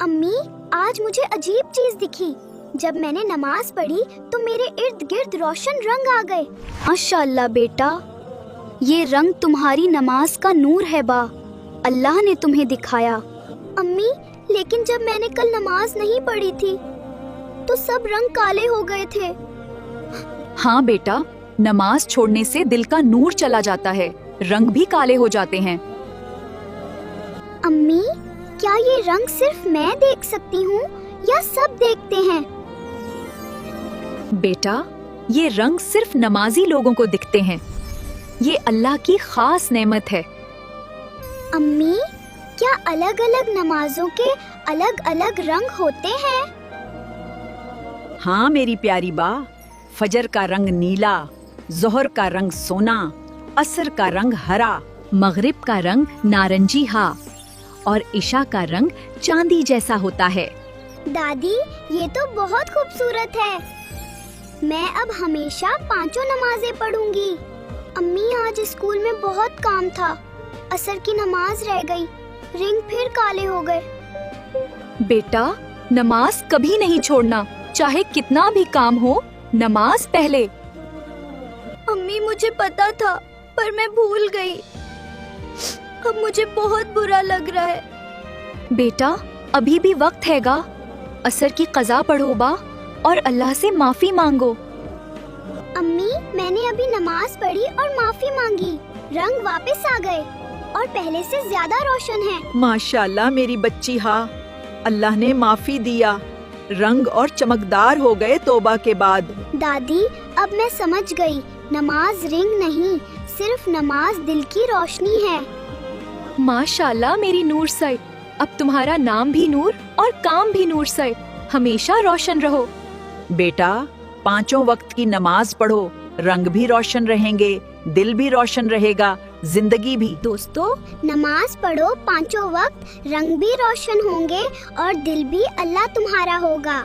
امی آج مجھے عجیب چیز دکھی. جب میں نے نماز پڑھی تو میرے ارد گرد روشن رنگ آ گئے. ماشاءاللہ بیٹا، یہ رنگ تمہاری نماز کا نور ہے با. اللہ نے تمہیں دکھایا. امی لیکن جب میں نے کل نماز نہیں پڑھی تھی تو سب رنگ کالے ہو گئے تھے. ہاں بیٹا، نماز چھوڑنے سے دل کا نور چلا جاتا ہے، رنگ بھی کالے ہو جاتے ہیں. امی کیا یہ رنگ صرف میں دیکھ سکتی ہوں یا سب دیکھتے ہیں؟ بیٹا، یہ رنگ صرف نمازی لوگوں کو دکھتے ہیں. یہ اللہ کی خاص نعمت ہے. امی کیا الگ الگ نمازوں کے الگ الگ رنگ ہوتے ہیں؟ ہاں میری پیاری با، فجر کا رنگ نیلا، ظہر کا رنگ سونا، عصر کا رنگ ہرا، مغرب کا رنگ نارنجی ہا اور عشاء کا رنگ چاندی جیسا ہوتا ہے. دادی یہ تو بہت خوبصورت ہے. میں اب ہمیشہ 5 نمازیں پڑھوں گی. امی آج اسکول میں بہت کام تھا. عصر کی نماز رہ گئی، رنگ پھر کالے ہو گئے. بیٹا، نماز کبھی نہیں چھوڑنا، چاہے کتنا بھی کام ہو، نماز پہلے. امی مجھے پتا تھا پر میں بھول گئی. اب مجھے بہت برا لگ رہا ہے. بیٹا ابھی بھی وقت ہے گا. عصر کی قضا پڑھو با اور اللہ سے معافی مانگو. امی میں نے ابھی نماز پڑھی اور معافی مانگی. رنگ واپس آ گئے اور پہلے سے زیادہ روشن ہے. ماشاءاللہ میری بچی ہاں، اللہ نے معافی دیا، رنگ اور چمکدار ہو گئے توبہ کے بعد. دادی اب میں سمجھ گئی، نماز رنگ نہیں، صرف نماز دل کی روشنی ہے. ماشاءاللہ میری نور سائے، اب تمہارا نام بھی نور اور کام بھی نور سائے. ہمیشہ روشن رہو. بیٹا 5 وقت کی نماز پڑھو، رنگ بھی روشن رہیں گے، دل بھی روشن رہے گا، زندگی بھی. دوستو نماز پڑھو 5 وقت، رنگ بھی روشن ہوں گے اور دل بھی اللہ تمہارا ہوگا.